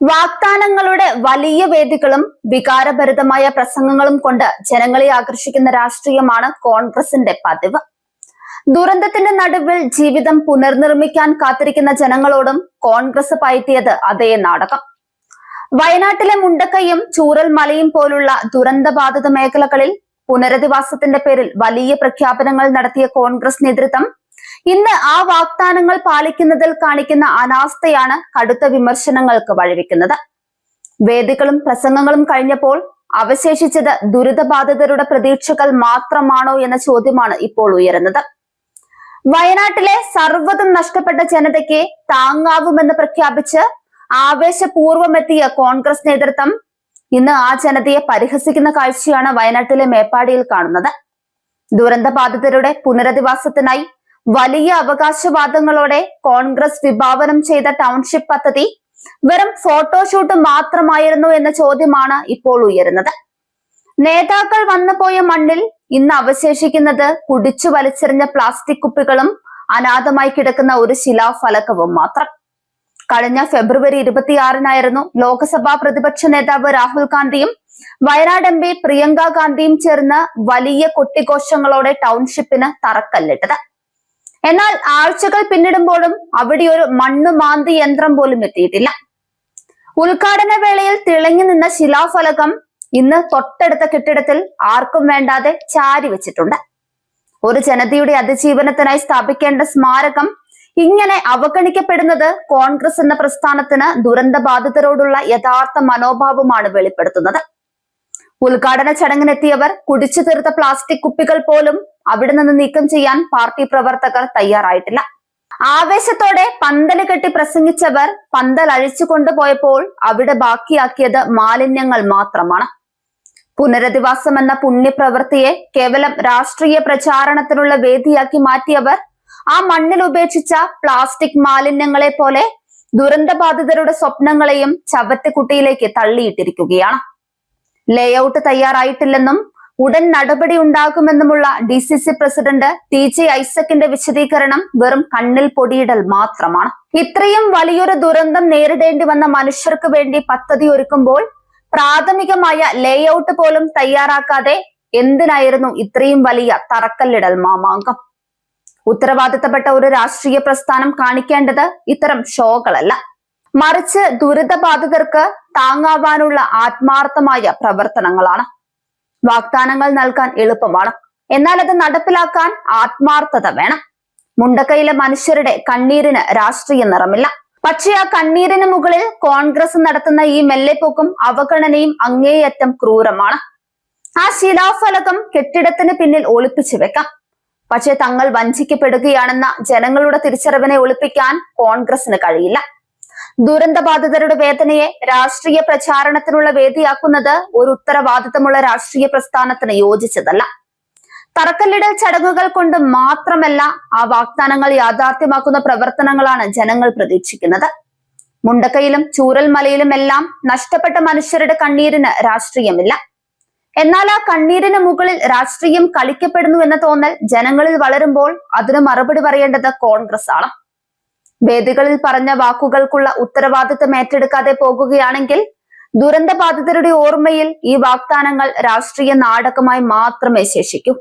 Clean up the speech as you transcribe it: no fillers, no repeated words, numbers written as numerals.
വാഗ്ദാനങ്ങളുടെ വലിയ വേദികളും വികാരഭരിതമായ പ്രസംഗങ്ങളും കൊണ്ട് ജനങ്ങളെ ആകർഷിക്കുന്ന രാഷ്ട്രീയമാണ് കോൺഗ്രസിന്റെ പതിവ്. ദുരന്തത്തിന്റെ നടുവിൽ ജീവിതം പുനർനിർമ്മിക്കാൻ കാത്തിരിക്കുന്ന ജനങ്ങളോടും കോൺഗ്രസ് പയറ്റിയത് അതേ നാടകം. വയനാട്ടിലെ മുണ്ടക്കൈയും ചൂരൽമലയും പോലുള്ള ദുരന്തബാധിത മേഖലകളിൽ പുനരധിവാസത്തിന്റെ പേരിൽ വലിയ പ്രഖ്യാപനങ്ങൾ നടത്തിയ കോൺഗ്രസ് നേതൃത്വം ഇന്ന് ആ വാഗ്ദാനങ്ങൾ പാലിക്കുന്നതിൽ കാണിക്കുന്ന അനാസ്ഥയാണ് കടുത്ത വിമർശനങ്ങൾക്ക് വഴിവെക്കുന്നത്. വേദികളും പ്രസംഗങ്ങളും കഴിഞ്ഞപ്പോൾ അവശേഷിച്ചത് ദുരിതബാധിതരുടെ പ്രതീക്ഷകൾ മാത്രമാണോ എന്ന ചോദ്യമാണ് ഇപ്പോൾ ഉയരുന്നത്. വയനാട്ടിലെ സർവ്വതും നഷ്ടപ്പെട്ട ജനതയ്ക്ക് താങ്ങാവുമെന്ന് പ്രഖ്യാപിച്ച് ആവേശപൂർവ്വമെത്തിയ കോൺഗ്രസ് നേതൃത്വം ഇന്ന് ആ ജനതയെ പരിഹസിക്കുന്ന കാഴ്ചയാണ് വയനാട്ടിലെ മേപ്പാടിയിൽ കാണുന്നത്. ദുരന്തബാധിതരുടെ പുനരധിവാസത്തിനായി വലിയ അവകാശവാദങ്ങളോടെ കോൺഗ്രസ് വിഭാവനം ചെയ്ത ടൗൺഷിപ്പ് പദ്ധതി വെറും ഫോട്ടോഷൂട്ട് മാത്രമായിരുന്നു എന്ന ചോദ്യമാണ് ഇപ്പോൾ ഉയരുന്നത്. നേതാക്കൾ വന്നുപോയ മണ്ണിൽ ഇന്ന് അവശേഷിക്കുന്നത് കുടിച്ചു വലിച്ചെറിഞ്ഞ പ്ലാസ്റ്റിക് കുപ്പികളും അനാഥമായി കിടക്കുന്ന ഒരു ശിലാഫലകവും മാത്രം. കഴിഞ്ഞ ഫെബ്രുവരി 26-നായിരുന്നു ലോക്സഭാ പ്രതിപക്ഷ നേതാവ് രാഹുൽ ഗാന്ധിയും വയനാട് MP പ്രിയങ്ക ഗാന്ധിയും ചേർന്ന് വലിയ കൊട്ടിഘോഷങ്ങളോടെ ടൗൺഷിപ്പിന് തറക്കല്ലിട്ടത്. എന്നാൽ ആഴ്ചകൾ പിന്നിടുമ്പോഴും അവിടെ ഒരു മണ്ണുമാന്തി യന്ത്രം പോലും എത്തിയിട്ടില്ല. ഉദ്ഘാടന വേളയിൽ തിളങ്ങി നിന്ന ശിലാഫലകം ഇന്ന് തൊട്ടടുത്ത കെട്ടിടത്തിൽ ആർക്കും വേണ്ടാതെ ചാരി വെച്ചിട്ടുണ്ട്. ഒരു ജനതയുടെ അതിജീവനത്തിനായി സ്ഥാപിക്കേണ്ട സ്മാരകം ഇങ്ങനെ അവഗണിക്കപ്പെടുന്നത് കോൺഗ്രസ് എന്ന പ്രസ്ഥാനത്തിന് ദുരന്തബാധിതരോടുള്ള യഥാർത്ഥ മനോഭാവമാണ് വെളിപ്പെടുത്തുന്നത്. ഉദ്ഘാടന ചടങ്ങിനെത്തിയവർ കുടിച്ചു തീർത്ത പ്ലാസ്റ്റിക് കുപ്പികൾ പോലും അവിടെ നിന്ന് നീക്കം ചെയ്യാൻ പാർട്ടി പ്രവർത്തകർ തയ്യാറായിട്ടില്ല. ആവേശത്തോടെ പന്തല് കെട്ടി പ്രസംഗിച്ചവർ പന്തൽ അഴിച്ചു കൊണ്ടുപോയപ്പോൾ അവിടെ ബാക്കിയാക്കിയത് മാലിന്യങ്ങൾ മാത്രമാണ്. പുനരധിവാസം എന്ന പുണ്യപ്രവൃത്തിയെ കേവലം രാഷ്ട്രീയ പ്രചാരണത്തിനുള്ള വേദിയാക്കി മാറ്റിയവർ ആ മണ്ണിൽ ഉപേക്ഷിച്ച പ്ലാസ്റ്റിക് മാലിന്യങ്ങളെ പോലെ ദുരന്തബാധിതരുടെ സ്വപ്നങ്ങളെയും ചവറ്റുകുട്ടിയിലേക്ക് തള്ളിയിട്ടിരിക്കുകയാണ്. ലേഔട്ട് തയ്യാറായിട്ടില്ലെന്നും ഉടൻ നടപടി ഉണ്ടാകുമെന്നുമുള്ള DCC പ്രസിഡന്റ് TJ ഐസക്കിന്റെ വിശദീകരണം വെറും കണ്ണിൽ പൊടിയിടൽ മാത്രമാണ്. ഇത്രയും വലിയൊരു ദുരന്തം നേരിടേണ്ടി വന്ന മനുഷ്യർക്ക് വേണ്ടി പദ്ധതി ഒരുക്കുമ്പോൾ പ്രാഥമികമായ ലേഔട്ട് പോലും തയ്യാറാക്കാതെ എന്തിനായിരുന്നു ഇത്രയും വലിയ തറക്കല്ലിടൽ മാമാങ്കം? ഉത്തരവാദിത്തപ്പെട്ട ഒരു രാഷ്ട്രീയ പ്രസ്ഥാനം കാണിക്കേണ്ടത് ഇത്തരം ഷോകളല്ല, മറിച്ച് ദുരിതബാധിതർക്ക് താങ്ങാവാനുള്ള ആത്മാർത്ഥമായ പ്രവർത്തനങ്ങളാണ്. വാഗ്ദാനങ്ങൾ നൽകാൻ എളുപ്പമാണ്, എന്നാൽ അത് നടപ്പിലാക്കാൻ ആത്മാർത്ഥത വേണം. മുണ്ടക്കൈയിലെ മനുഷ്യരുടെ കണ്ണീരിന് രാഷ്ട്രീയ നിറമില്ല. പക്ഷേ ആ കണ്ണീരിന് മുകളിൽ കോൺഗ്രസ് നടത്തുന്ന ഈ മെല്ലെപ്പോക്കും അവഗണനയും അങ്ങേയറ്റം ക്രൂരമാണ്. ആ ശിലാഫലകം കെട്ടിടത്തിന് പിന്നിൽ ഒളിപ്പിച്ചു വെക്കാം, പക്ഷേ തങ്ങൾ വഞ്ചിക്കപ്പെടുകയാണെന്ന ജനങ്ങളുടെ തിരിച്ചറിവിനെ ഒളിപ്പിക്കാൻ കോൺഗ്രസിന് കഴിയില്ല. ദുരന്തബാധിതരുടെ വേദനയെ രാഷ്ട്രീയ പ്രചാരണത്തിനുള്ള വേദിയാക്കുന്നത് ഒരു ഉത്തരവാദിത്തമുള്ള രാഷ്ട്രീയ പ്രസ്ഥാനത്തിന് യോജിച്ചതല്ല. തറക്കല്ലിടൽ ചടങ്ങുകൾ കൊണ്ട് മാത്രമല്ല ആ വാഗ്ദാനങ്ങൾ യാഥാർത്ഥ്യമാക്കുന്ന പ്രവർത്തനങ്ങളാണ് ജനങ്ങൾ പ്രതീക്ഷിക്കുന്നത്. മുണ്ടക്കൈയിലും ചൂരൽമലയിലും എല്ലാം നഷ്ടപ്പെട്ട മനുഷ്യരുടെ കണ്ണീരിന് രാഷ്ട്രീയമില്ല. എന്നാൽ ആ കണ്ണീരിന് മുകളിൽ രാഷ്ട്രീയം കളിക്കപ്പെടുന്നു എന്ന തോന്നൽ ജനങ്ങളിൽ വളരുമ്പോൾ അതിന് മറുപടി പറയേണ്ടത് കോൺഗ്രസ് ആണ്. വേദികളിൽ പറഞ്ഞ വാക്കുകൾക്കുള്ള ഉത്തരവാദിത്തം ഏറ്റെടുക്കാതെ പോകുകയാണെങ്കിൽ ദുരന്തബാധിതരുടെ ഓർമ്മയിൽ ഈ വാഗ്ദാനങ്ങൾ രാഷ്ട്രീയ നാടകമായി മാത്രമേ ശേഷിക്കൂ.